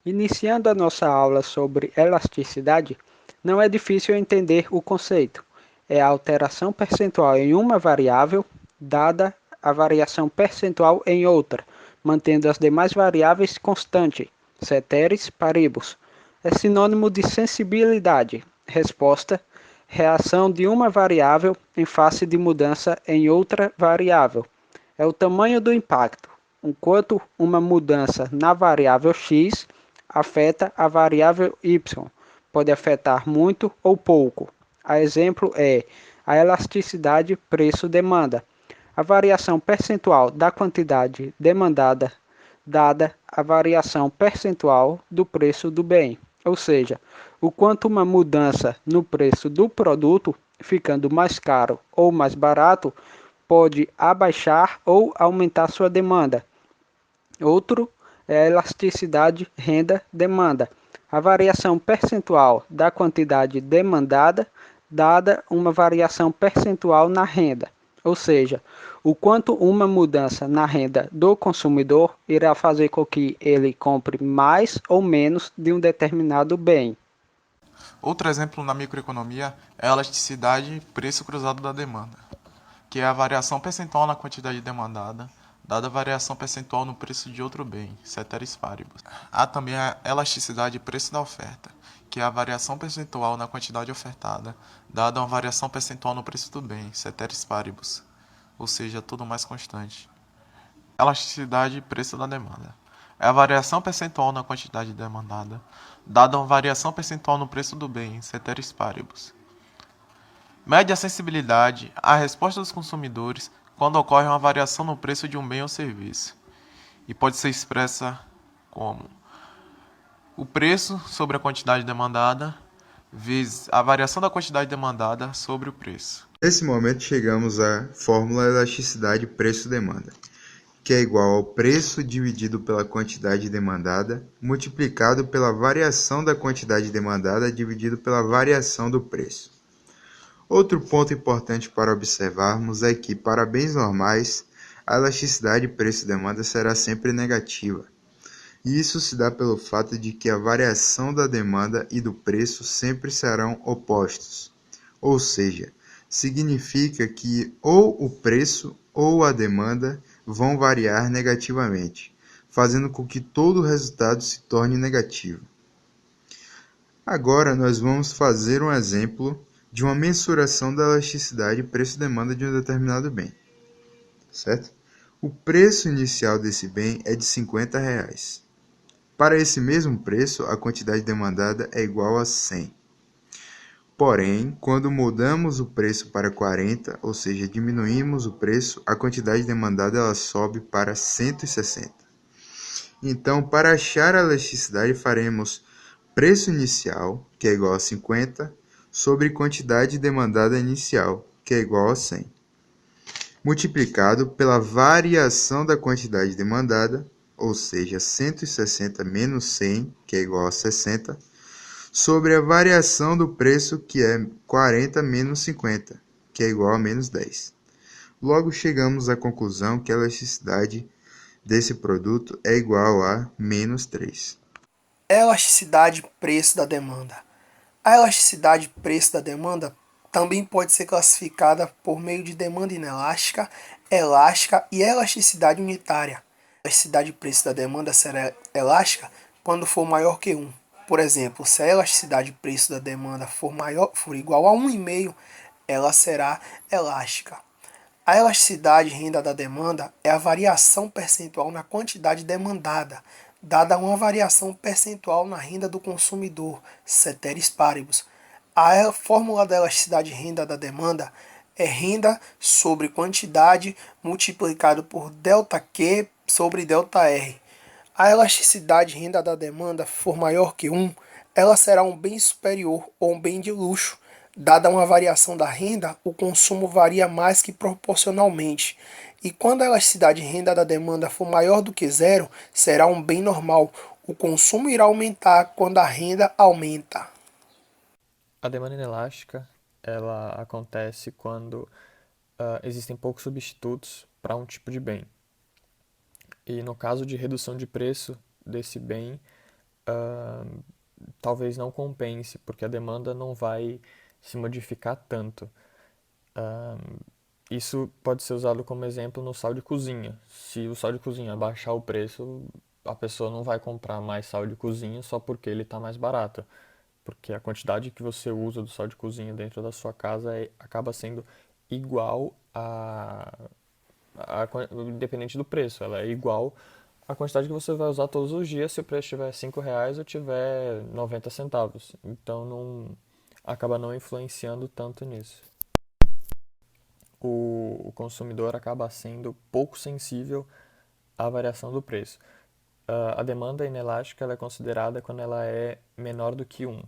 Iniciando a nossa aula sobre elasticidade, não é difícil entender o conceito. É a alteração percentual em uma variável dada a variação percentual em outra, mantendo as demais variáveis constante, ceteris paribus. É sinônimo de sensibilidade, resposta, reação de uma variável em face de mudança em outra variável. É o tamanho do impacto, enquanto uma mudança na variável x afeta a variável y, pode afetar muito ou pouco. A exemplo é a elasticidade preço-demanda, a variação percentual da quantidade demandada dada a variação percentual do preço do bem, ou seja, o quanto uma mudança no preço do produto, ficando mais caro ou mais barato, pode abaixar ou aumentar sua demanda. Outro é a elasticidade renda-demanda, a variação percentual da quantidade demandada dada uma variação percentual na renda, ou seja, o quanto uma mudança na renda do consumidor irá fazer com que ele compre mais ou menos de um determinado bem. Outro exemplo na microeconomia é a elasticidade preço cruzado da demanda, que é a variação percentual na quantidade demandada, dada a variação percentual no preço de outro bem, ceteris paribus. Há também a elasticidade preço da oferta, que é a variação percentual na quantidade ofertada, dada uma variação percentual no preço do bem, ceteris paribus, ou seja, tudo mais constante. Elasticidade preço da demanda. É a variação percentual na quantidade demandada, dada uma variação percentual no preço do bem, ceteris paribus. Mede a sensibilidade à resposta dos consumidores quando ocorre uma variação no preço de um bem ou serviço, e pode ser expressa como o preço sobre a quantidade demandada vezes a variação da quantidade demandada sobre o preço. Nesse momento chegamos à fórmula elasticidade preço-demanda, que é igual ao preço dividido pela quantidade demandada, multiplicado pela variação da quantidade demandada dividido pela variação do preço. Outro ponto importante para observarmos é que, para bens normais, a elasticidade preço-demanda será sempre negativa. E isso se dá pelo fato de que a variação da demanda e do preço sempre serão opostos. Ou seja, significa que ou o preço ou a demanda vão variar negativamente, fazendo com que todo o resultado se torne negativo. Agora nós vamos fazer um exemplo de uma mensuração da elasticidade preço-demanda de um determinado bem, certo? O preço inicial desse bem é de R$ 50. Para esse mesmo preço, a quantidade demandada é igual a 100. Porém, quando mudamos o preço para 40, ou seja, diminuímos o preço, a quantidade demandada ela sobe para 160. Então, para achar a elasticidade, faremos preço inicial, que é igual a 50, sobre quantidade demandada inicial, que é igual a 100, multiplicado pela variação da quantidade demandada, ou seja, 160 menos 100, que é igual a 60, sobre a variação do preço, que é 40 menos 50, que é igual a menos 10. Logo, chegamos à conclusão que a elasticidade desse produto é igual a menos 3. Elasticidade preço da demanda. A elasticidade preço da demanda também pode ser classificada por meio de demanda inelástica, elástica e elasticidade unitária. A elasticidade preço da demanda será elástica quando for maior que 1. Por exemplo, se a elasticidade preço da demanda for igual a 1,5, ela será elástica. A elasticidade renda da demanda é a variação percentual na quantidade demandada, dada uma variação percentual na renda do consumidor, ceteris paribus. A fórmula da elasticidade renda da demanda é renda sobre quantidade multiplicado por ΔQ sobre ΔR. A elasticidade renda da demanda for maior que 1, ela será um bem superior ou um bem de luxo. Dada uma variação da renda, o consumo varia mais que proporcionalmente. E quando a elasticidade renda da demanda for maior do que zero, será um bem normal. O consumo irá aumentar quando a renda aumenta. A demanda inelástica, ela acontece quando existem poucos substitutos para um tipo de bem. E no caso de redução de preço desse bem, talvez não compense, porque a demanda não vai se modificar tanto. Isso pode ser usado como exemplo no sal de cozinha. Se o sal de cozinha baixar o preço, a pessoa não vai comprar mais sal de cozinha só porque ele está mais barato. Porque a quantidade que você usa do sal de cozinha dentro da sua casa acaba sendo igual independente do preço. Ela é igual à quantidade que você vai usar todos os dias se o preço tiver R$ 5 ou tiver 90 centavos. Então acaba não influenciando tanto nisso. O consumidor acaba sendo pouco sensível à variação do preço. A demanda inelástica ela é considerada quando ela é menor do que 1.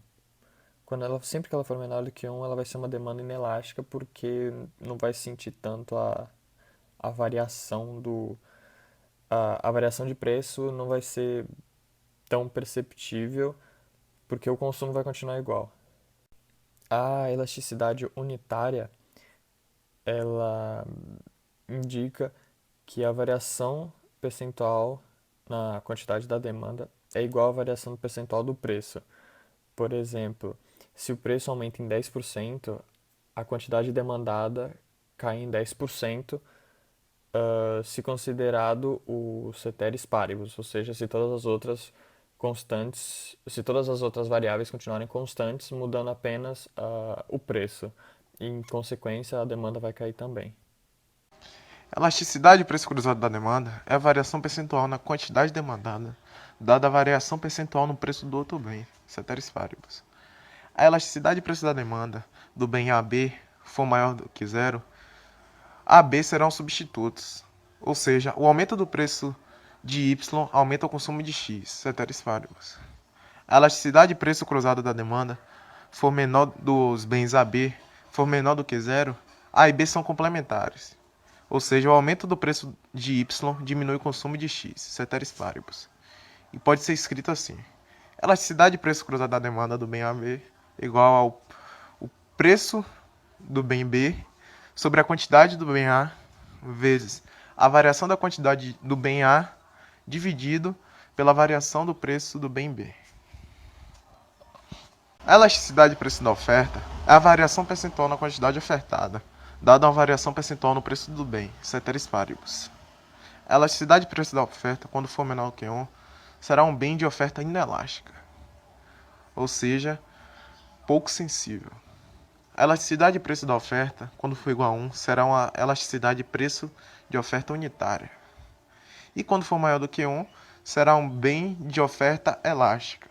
Sempre que ela for menor do que 1, ela vai ser uma demanda inelástica porque não vai sentir tanto a variação a variação de preço não vai ser tão perceptível porque o consumo vai continuar igual. A elasticidade unitária ela indica que a variação percentual na quantidade da demanda é igual à variação percentual do preço. Por exemplo, se o preço aumenta em 10%, a quantidade demandada cai em 10%, se considerado o ceteris paribus, ou seja, se todas as outras constantes, se todas as outras variáveis continuarem constantes, mudando apenas o preço. Em consequência, a demanda vai cair também. Elasticidade e preço cruzado da demanda é a variação percentual na quantidade demandada, dada a variação percentual no preço do outro bem, ceteris paribus. A elasticidade e preço da demanda do bem A a B for maior do que zero, A e B serão substitutos, ou seja, o aumento do preço de Y aumenta o consumo de X, ceteris paribus. A elasticidade e preço cruzado da demanda for menor dos bens A e B for menor do que zero, A e B são complementares. Ou seja, o aumento do preço de Y diminui o consumo de X, ceteris paribus. E pode ser escrito assim: elasticidade de preço cruzado da demanda do bem A B igual ao preço do bem B sobre a quantidade do bem A vezes a variação da quantidade do bem A dividido pela variação do preço do bem B. A elasticidade de preço da oferta é a variação percentual na quantidade ofertada, dada uma variação percentual no preço do bem, ceteris paribus. A elasticidade de preço da oferta, quando for menor que 1, será um bem de oferta inelástica, ou seja, pouco sensível. A elasticidade de preço da oferta, quando for igual a 1, será uma elasticidade de preço de oferta unitária. E quando for maior do que 1, será um bem de oferta elástica,